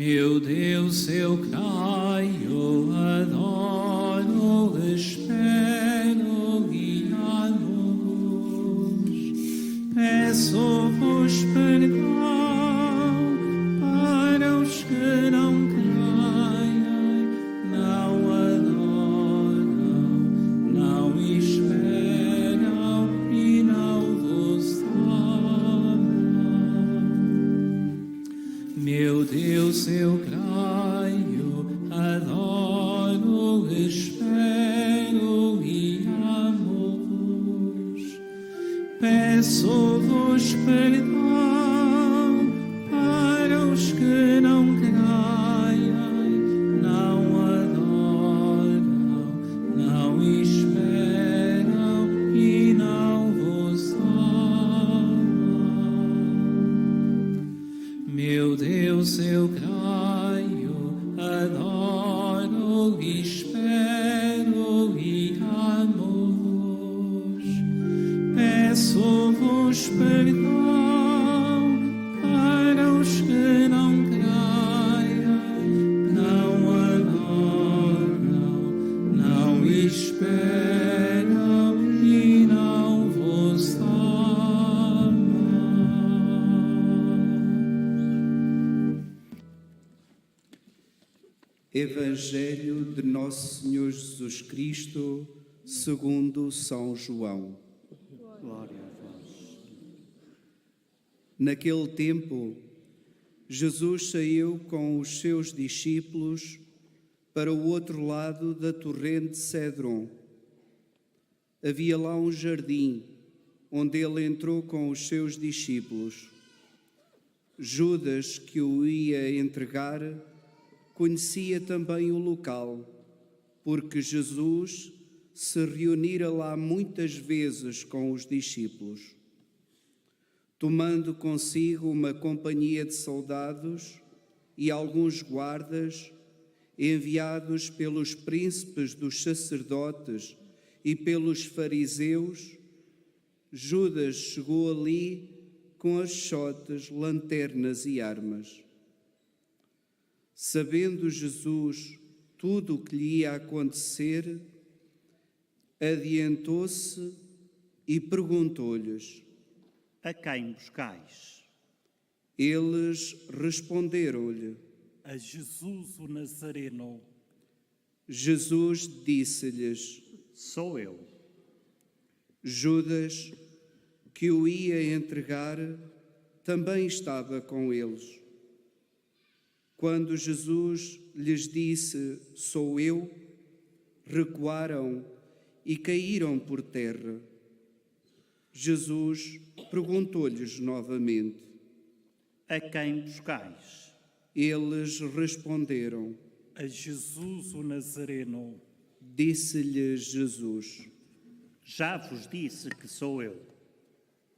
Meu Deus, eu creio, adoro, espero e amo-vos. Peço-vos perdão para os que não creem, não adoram, não esperam e não vos amam. Meu Deus, eu creio, adoro, espero e amo-vos. Peço-vos perdão para os que não creem, não adoram, não esperam e não vos amam. Meu Deus, eu creio, adoro, espero e amo-vos. Peço-vos perdão para os que não creem, não adoram, não esperam e não vos amam. Evangelho de Nosso Senhor Jesus Cristo, segundo São João. Glória a vós. Naquele tempo, Jesus saiu com os seus discípulos para o outro lado da torrente Cédron. Havia lá um jardim, onde ele entrou com os seus discípulos. Judas, que o ia entregar, conhecia também o local, porque Jesus se reunira lá muitas vezes com os discípulos. Tomando consigo uma companhia de soldados e alguns guardas, enviados pelos príncipes dos sacerdotes e pelos fariseus, Judas chegou ali com achotes, lanternas e armas. Sabendo Jesus tudo o que lhe ia acontecer, adiantou-se e perguntou-lhes: A quem buscais? Eles responderam-lhe: A Jesus o Nazareno. Jesus disse-lhes: Sou eu. Judas, que o ia entregar, também estava com eles. Quando Jesus lhes disse: Sou eu, recuaram e caíram por terra. Jesus perguntou-lhes novamente: A quem buscais? Eles responderam: A Jesus o Nazareno. Disse-lhes Jesus: Já vos disse que sou eu.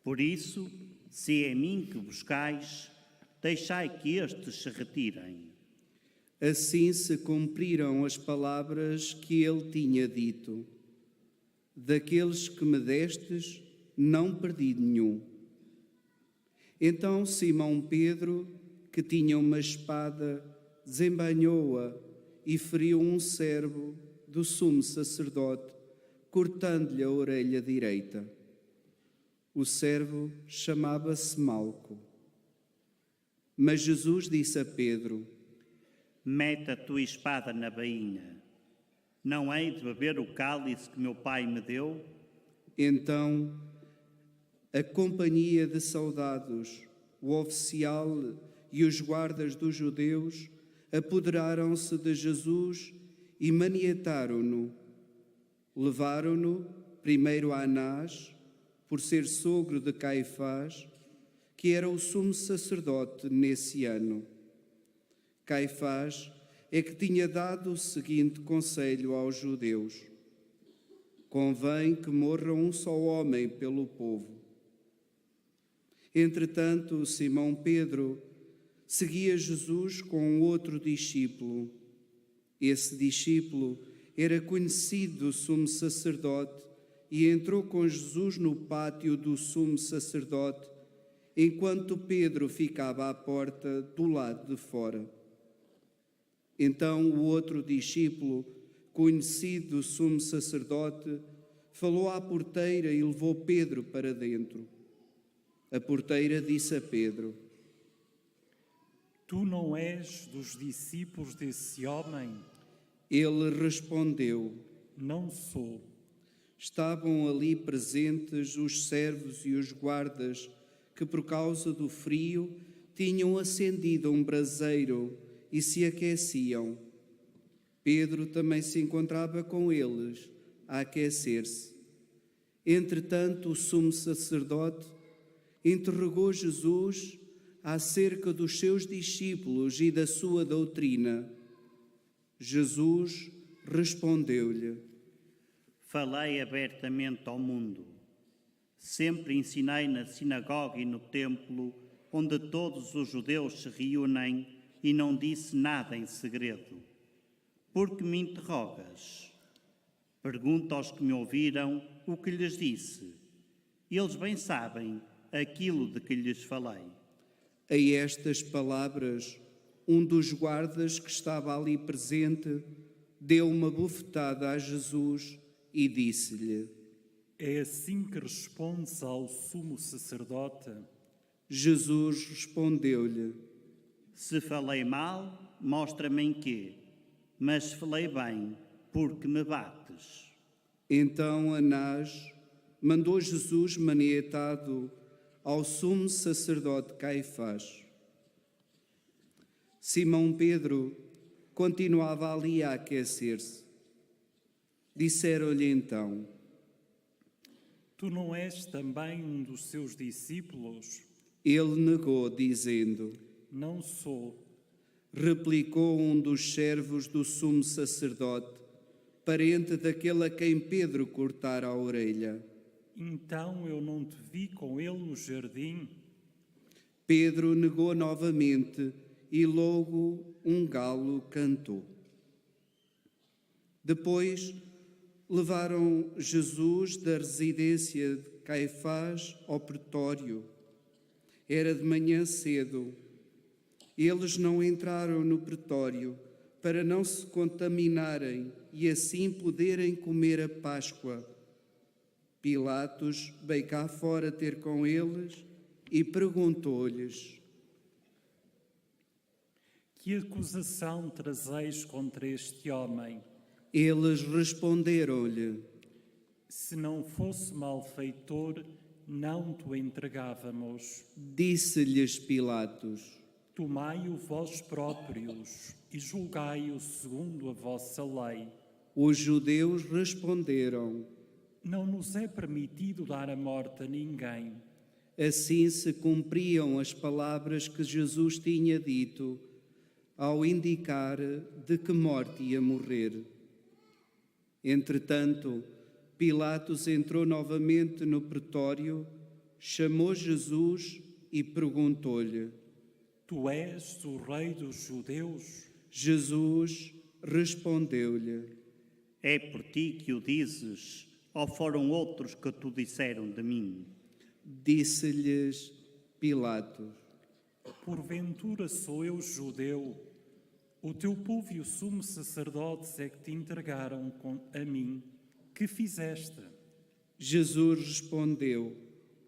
Por isso, se é a mim que buscais, deixai que estes se retirem. Assim se cumpriram as palavras que ele tinha dito: Daqueles que me destes, não perdi nenhum. Então Simão Pedro, que tinha uma espada, desembainhou-a e feriu um servo do sumo sacerdote, cortando-lhe a orelha direita. O servo chamava-se Malco. Mas Jesus disse a Pedro: Mete a tua espada na bainha. Não hei de beber o cálice que meu pai me deu? Então, a companhia de soldados, o oficial e os guardas dos judeus apoderaram-se de Jesus e maniataram-no. Levaram-no primeiro a Anás, por ser sogro de Caifás, que era o sumo sacerdote nesse ano. Caifás é que tinha dado o seguinte conselho aos judeus: convém que morra um só homem pelo povo. Entretanto, Simão Pedro seguia Jesus com outro discípulo. Esse discípulo era conhecido do sumo sacerdote e entrou com Jesus no pátio do sumo sacerdote, enquanto Pedro ficava à porta do lado de fora. Então o outro discípulo, conhecido do sumo sacerdote, falou à porteira e levou Pedro para dentro. A porteira disse a Pedro: Tu não és dos discípulos desse homem? Ele respondeu: Não sou. Estavam ali presentes os servos e os guardas que, por causa do frio, tinham acendido um braseiro e se aqueciam. Pedro também se encontrava com eles, a aquecer-se. Entretanto, o sumo sacerdote interrogou Jesus acerca dos seus discípulos e da sua doutrina. Jesus respondeu-lhe: Falei abertamente ao mundo. Sempre ensinei na sinagoga e no templo, onde todos os judeus se reúnem, e não disse nada em segredo. Por que me interrogas? Pergunta aos que me ouviram o que lhes disse. Eles bem sabem aquilo de que lhes falei. A estas palavras, um dos guardas que estava ali presente deu uma bofetada a Jesus e disse-lhe: É assim que respondes ao sumo sacerdote? Jesus respondeu-lhe: Se falei mal, mostra-me em quê. Mas se falei bem, porque me bates? Então Anás mandou Jesus manietado ao sumo sacerdote Caifás. Simão Pedro continuava ali a aquecer-se. Disseram-lhe então: Tu não és também um dos seus discípulos? Ele negou, dizendo: Não sou. Replicou um dos servos do sumo sacerdote, parente daquele a quem Pedro cortara a orelha. Então eu não te vi com ele no jardim? Pedro negou novamente e logo um galo cantou. Depois levaram Jesus da residência de Caifás ao pretório. Era de manhã cedo. Eles não entraram no pretório para não se contaminarem e assim poderem comer a Páscoa. Pilatos veio cá fora ter com eles e perguntou-lhes: Que acusação trazeis contra este homem? Eles responderam-lhe: Se não fosse malfeitor, não te o entregávamos. Disse-lhes Pilatos: Tomai-o vós próprios e julgai-o segundo a vossa lei. Os judeus responderam: Não nos é permitido dar a morte a ninguém. Assim se cumpriam as palavras que Jesus tinha dito ao indicar de que morte ia morrer. Entretanto, Pilatos entrou novamente no pretório, chamou Jesus e perguntou-lhe: Tu és o rei dos judeus? Jesus respondeu-lhe: É por ti que o dizes, ou foram outros que tu disseram de mim? Disse-lhes Pilatos: Porventura sou eu judeu? O teu povo e o sumo sacerdotes é que te entregaram a mim. Que fizeste? Jesus respondeu: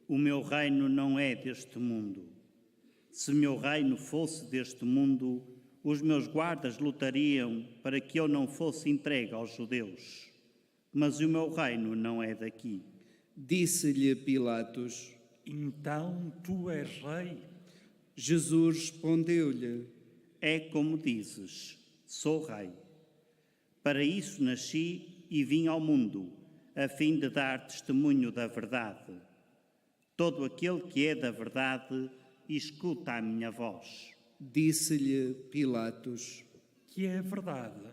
O meu reino não é deste mundo. Se meu reino fosse deste mundo, os meus guardas lutariam para que eu não fosse entregue aos judeus. Mas o meu reino não é daqui. Disse-lhe Pilatos: Então tu és rei? Jesus respondeu-lhe: É como dizes, sou rei. Para isso nasci e vim ao mundo, a fim de dar testemunho da verdade. Todo aquele que é da verdade escuta a minha voz. Disse-lhe Pilatos: Que é a verdade.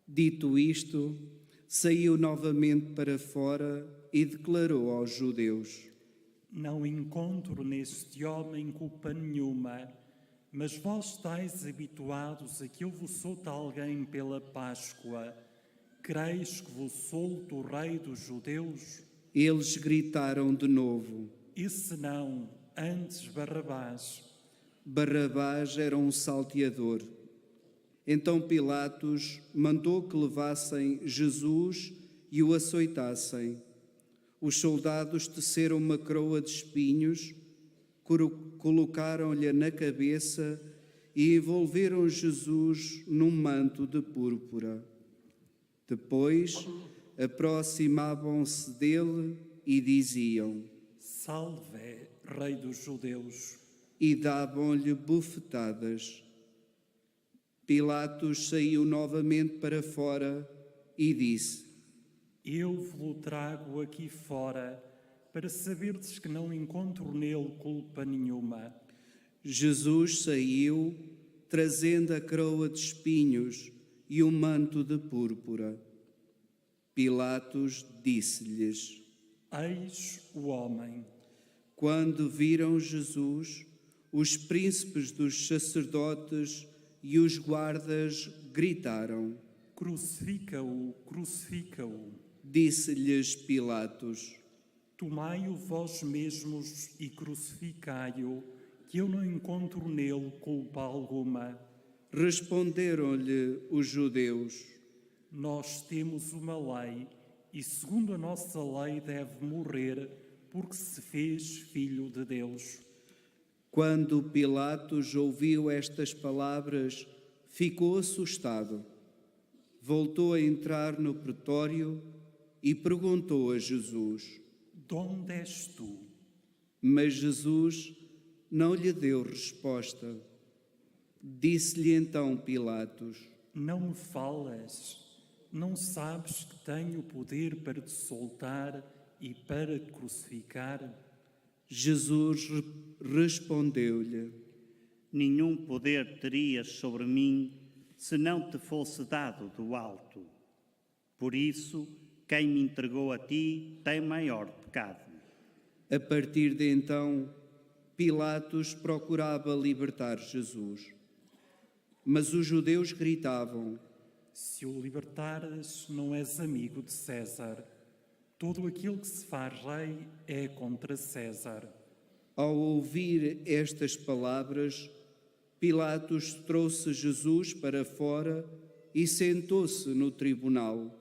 Dito isto, saiu novamente para fora e declarou aos judeus: Não encontro neste homem culpa nenhuma, mas vós estáis habituados a que eu vos solte alguém pela Páscoa. Creis que vos solto o rei dos judeus? Eles gritaram de novo. E se não, antes Barrabás. Barrabás era um salteador. Então Pilatos mandou que levassem Jesus e o açoitassem. Os soldados teceram uma coroa de espinhos, colocaram-lhe na cabeça e envolveram Jesus num manto de púrpura. Depois aproximavam-se dele e diziam: Salve, Rei dos Judeus! E davam-lhe bufetadas. Pilatos saiu novamente para fora e disse: Eu vos trago aqui fora, para saberdes que não encontro nele culpa nenhuma. Jesus saiu, trazendo a coroa de espinhos e um manto de púrpura. Pilatos disse-lhes: Eis o homem. Quando viram Jesus, os príncipes dos sacerdotes e os guardas gritaram. Crucifica-o, crucifica-o. Disse-lhes Pilatos: Tomai-o vós mesmos e crucificai-o, que eu não encontro nele culpa alguma. Responderam-lhe os judeus: Nós temos uma lei, e segundo a nossa lei deve morrer, porque se fez filho de Deus. Quando Pilatos ouviu estas palavras, ficou assustado. Voltou a entrar no pretório e perguntou a Jesus: De onde és tu? Mas Jesus não lhe deu resposta. Disse-lhe então Pilatos: Não me falas? Não sabes que tenho poder para te soltar e para te crucificar? Jesus respondeu-lhe: Nenhum poder terias sobre mim se não te fosse dado do alto. Por isso, quem me entregou a ti tem maior pecado. A partir de então, Pilatos procurava libertar Jesus. Mas os judeus gritavam: Se o libertares, não és amigo de César. Todo aquele que se faz rei é contra César. Ao ouvir estas palavras, Pilatos trouxe Jesus para fora e sentou-se no tribunal,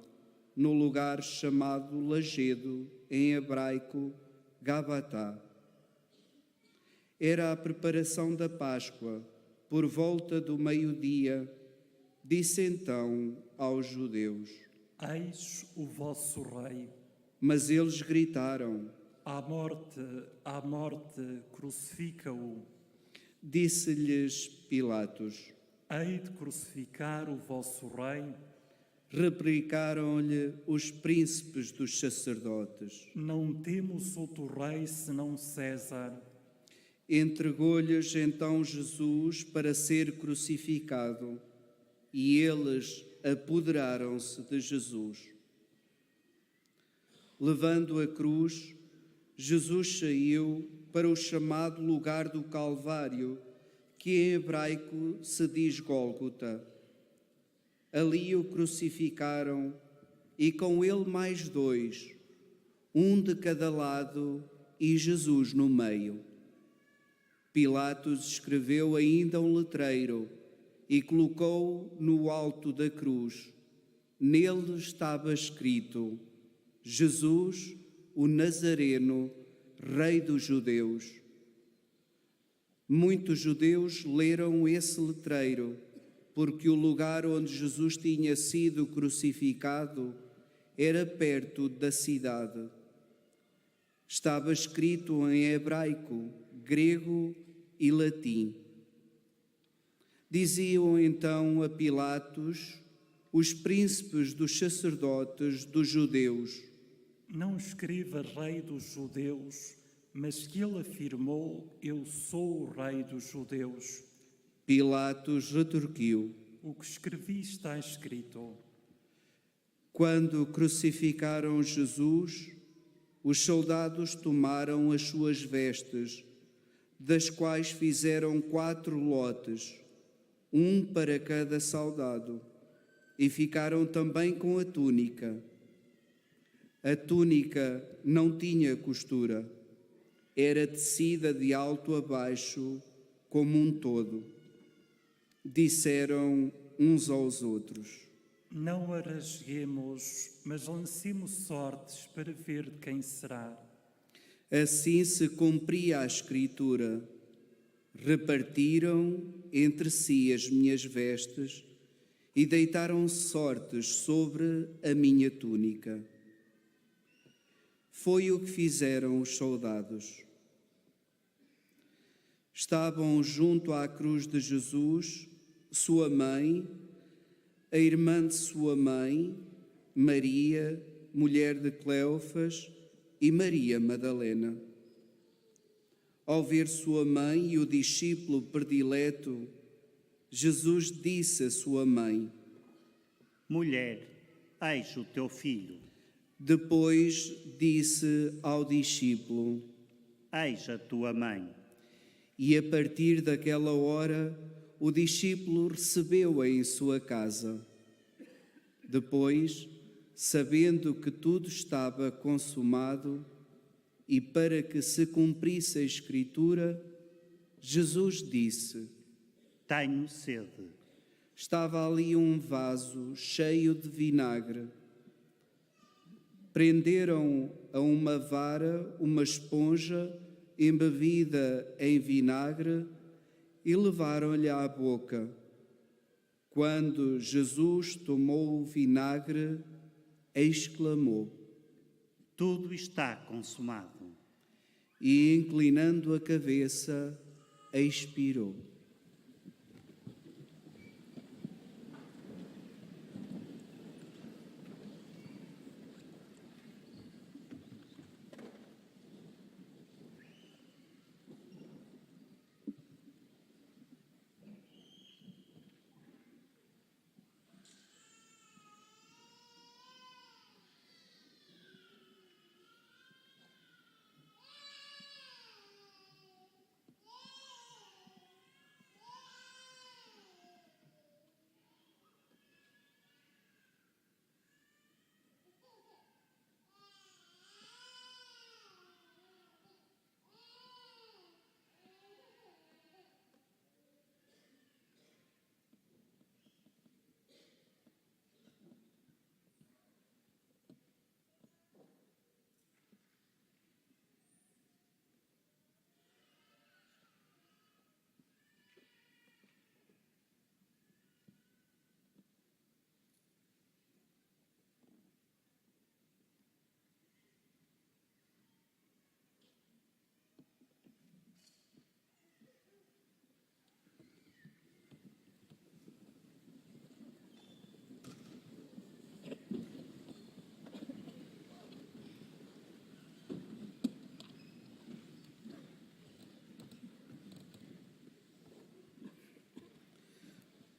no lugar chamado Lajedo, em hebraico, Gabatá. Era a preparação da Páscoa, por volta do meio-dia. Disse então aos judeus: Eis o vosso rei. Mas eles gritaram: À morte, crucifica-o. Disse-lhes Pilatos: Hei de crucificar o vosso rei? Replicaram-lhe os príncipes dos sacerdotes: Não temos outro rei senão César. Entregou-lhes então Jesus para ser crucificado, e eles apoderaram-se de Jesus. Levando a cruz, Jesus saiu para o chamado lugar do Calvário, que em hebraico se diz Gólgota. Ali o crucificaram e com ele mais dois, um de cada lado e Jesus no meio. Pilatos escreveu ainda um letreiro e colocou no alto da cruz. Nele estava escrito: Jesus, o Nazareno, Rei dos Judeus. Muitos judeus leram esse letreiro, porque o lugar onde Jesus tinha sido crucificado era perto da cidade. Estava escrito em hebraico, grego e latim. Diziam então a Pilatos os príncipes dos sacerdotes dos judeus: Não escreva Rei dos Judeus, mas que ele afirmou: Eu sou o Rei dos Judeus. Pilatos retorquiu: O que escrevi está escrito. Quando crucificaram Jesus, os soldados tomaram as suas vestes, das quais fizeram 4 lotes, um para cada soldado, e ficaram também com a túnica. A túnica não tinha costura, era tecida de alto a baixo, como um todo. Disseram uns aos outros. Não a rasguemos, mas lancemos sortes para ver de quem será. Assim se cumpria a Escritura: repartiram entre si as minhas vestes e deitaram sortes sobre a minha túnica. Foi o que fizeram os soldados. Estavam junto à cruz de Jesus sua mãe, a irmã de sua mãe, Maria, mulher de Cleofas, e Maria Madalena. Ao ver sua mãe e o discípulo predileto, Jesus disse a sua mãe: Mulher, eis o teu filho. Depois disse ao discípulo: Eis a tua mãe. E a partir daquela hora, o discípulo recebeu-a em sua casa. Depois, sabendo que tudo estava consumado e para que se cumprisse a Escritura, Jesus disse: Tenho sede. Estava ali um vaso cheio de vinagre. Prenderam a uma vara uma esponja embebida em vinagre e levaram-lhe à boca. Quando Jesus tomou o vinagre, exclamou: Tudo está consumado. E, inclinando a cabeça, expirou.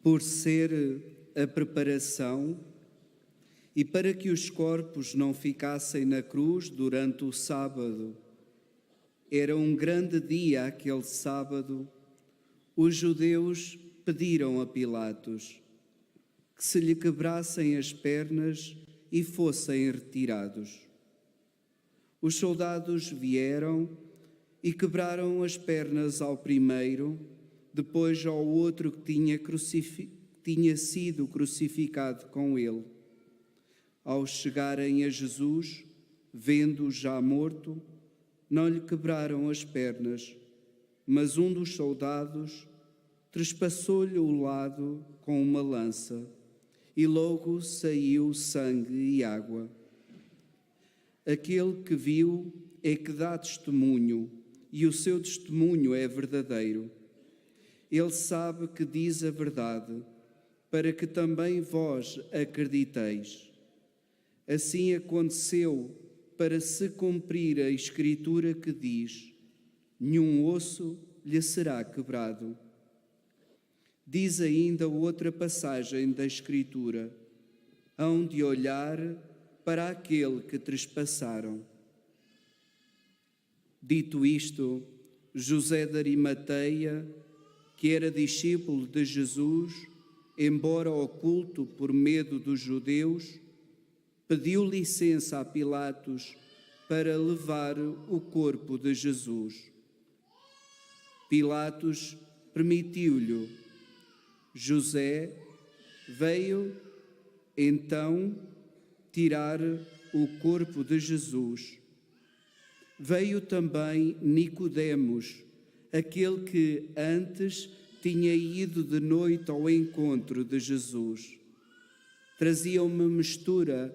Por ser a preparação e para que os corpos não ficassem na cruz durante o sábado. Era um grande dia aquele sábado. Os judeus pediram a Pilatos que se lhe quebrassem as pernas e fossem retirados. Os soldados vieram e quebraram as pernas ao primeiro, depois ao outro que tinha sido crucificado com ele. Ao chegarem a Jesus, vendo-o já morto, não lhe quebraram as pernas, mas um dos soldados trespassou-lhe o lado com uma lança, e logo saiu sangue e água. Aquele que viu é que dá testemunho, e o seu testemunho é verdadeiro. Ele sabe que diz a verdade, para que também vós acrediteis. Assim aconteceu para se cumprir a Escritura que diz: nenhum osso lhe será quebrado. Diz ainda outra passagem da Escritura: hão de olhar para aquele que trespassaram. Dito isto, José de Arimateia, que era discípulo de Jesus, embora oculto por medo dos judeus, pediu licença a Pilatos para levar o corpo de Jesus. Pilatos permitiu-lhe. José Veio, então, tirar o corpo de Jesus. Veio também Nicodemos, aquele que antes tinha ido de noite ao encontro de Jesus. Trazia uma mistura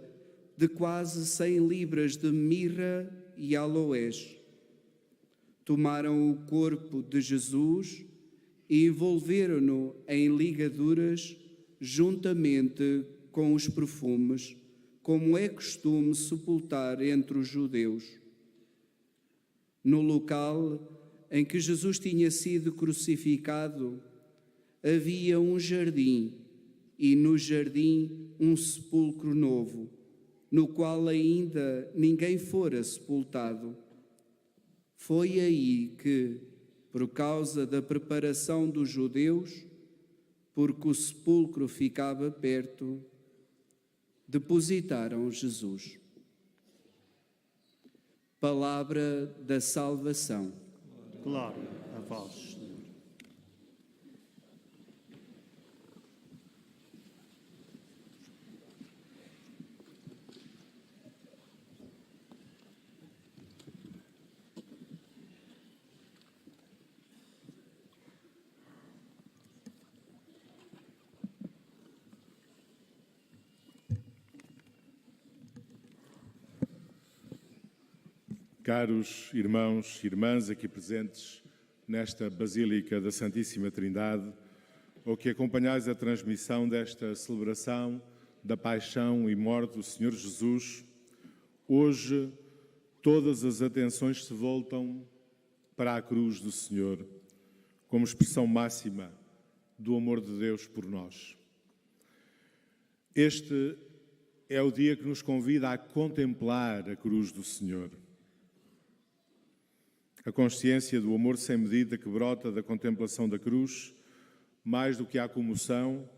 de quase 100 libras de mirra e aloés. Tomaram o corpo de Jesus e envolveram-no em ligaduras juntamente com os perfumes, como é costume sepultar entre os judeus. No local em que Jesus tinha sido crucificado, havia um jardim, e no jardim um sepulcro novo, no qual ainda ninguém fora sepultado. Foi aí que, por causa da preparação dos judeus, porque o sepulcro ficava perto, depositaram Jesus. Palavra da salvação. Glória a vós, Senhor. Caros irmãos e irmãs aqui presentes nesta Basílica da Santíssima Trindade, ou que acompanhais a transmissão desta celebração da paixão e morte do Senhor Jesus, hoje todas as atenções se voltam para a cruz do Senhor, como expressão máxima do amor de Deus por nós. Este é o dia que nos convida a contemplar a cruz do Senhor. A consciência do amor sem medida que brota da contemplação da cruz, mais do que à comoção,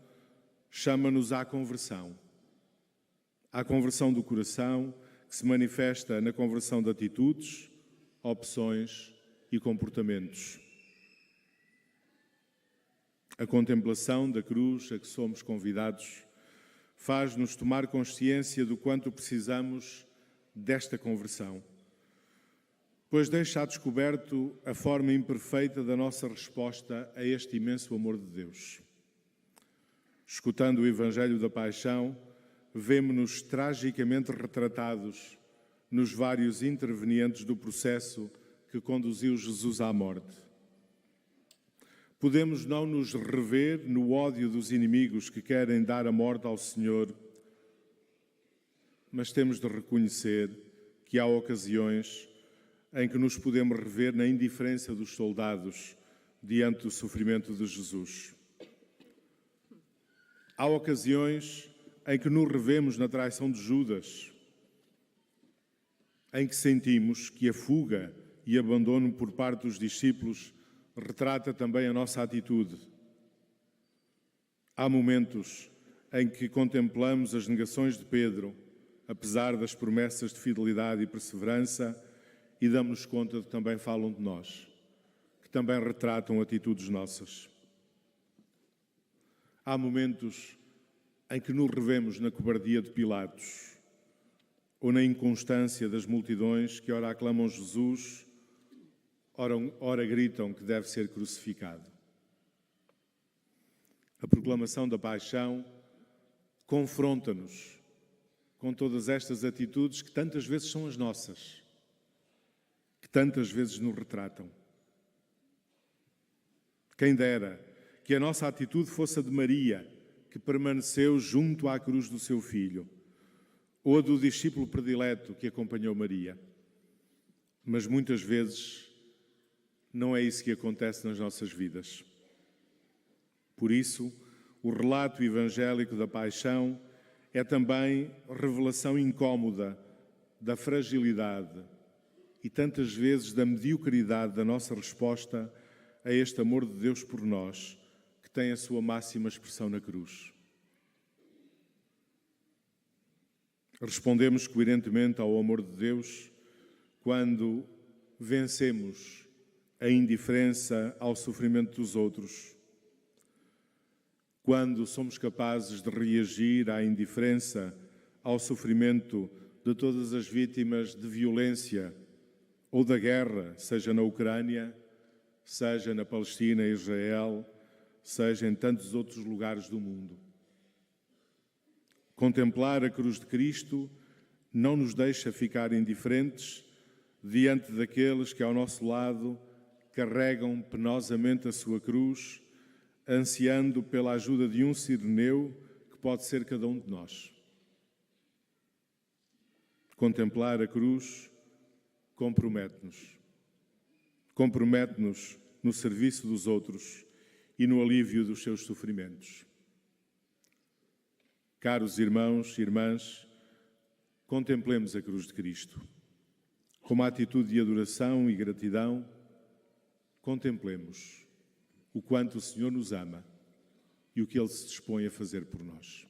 chama-nos à conversão. À conversão do coração, que se manifesta na conversão de atitudes, opções e comportamentos. A contemplação da cruz a que somos convidados faz-nos tomar consciência do quanto precisamos desta conversão, pois deixa a descoberto a forma imperfeita da nossa resposta a este imenso amor de Deus. Escutando o Evangelho da Paixão, vemo-nos tragicamente retratados nos vários intervenientes do processo que conduziu Jesus à morte. Podemos não nos rever no ódio dos inimigos que querem dar a morte ao Senhor, mas temos de reconhecer que há ocasiões em que nos podemos rever na indiferença dos soldados diante do sofrimento de Jesus. Há ocasiões em que nos revemos na traição de Judas, em que sentimos que a fuga e abandono por parte dos discípulos retrata também a nossa atitude. Há momentos em que contemplamos as negações de Pedro, apesar das promessas de fidelidade e perseverança, e damos-nos conta de que também falam de nós, que também retratam atitudes nossas. Há momentos em que nos revemos na cobardia de Pilatos ou na inconstância das multidões que ora aclamam Jesus, ora gritam que deve ser crucificado. A proclamação da paixão confronta-nos com todas estas atitudes que tantas vezes são as nossas, que tantas vezes nos retratam. Quem dera que a nossa atitude fosse a de Maria, que permaneceu junto à cruz do seu filho, ou a do discípulo predileto que acompanhou Maria. Mas muitas vezes não é isso que acontece nas nossas vidas. Por isso, o relato evangélico da paixão é também revelação incómoda da fragilidade e tantas vezes da mediocridade da nossa resposta a este amor de Deus por nós, que tem a sua máxima expressão na cruz. Respondemos coerentemente ao amor de Deus quando vencemos a indiferença ao sofrimento dos outros, quando somos capazes de reagir à indiferença, ao sofrimento de todas as vítimas de violência ou da guerra, seja na Ucrânia, seja na Palestina, Israel, seja em tantos outros lugares do mundo. Contemplar a cruz de Cristo não nos deixa ficar indiferentes diante daqueles que ao nosso lado carregam penosamente a sua cruz, ansiando pela ajuda de um sireneu que pode ser cada um de nós. Contemplar a cruz compromete-nos. Compromete-nos no serviço dos outros e no alívio dos seus sofrimentos. Caros irmãos e irmãs, contemplemos a cruz de Cristo. Com uma atitude de adoração e gratidão, contemplemos o quanto o Senhor nos ama e o que Ele se dispõe a fazer por nós.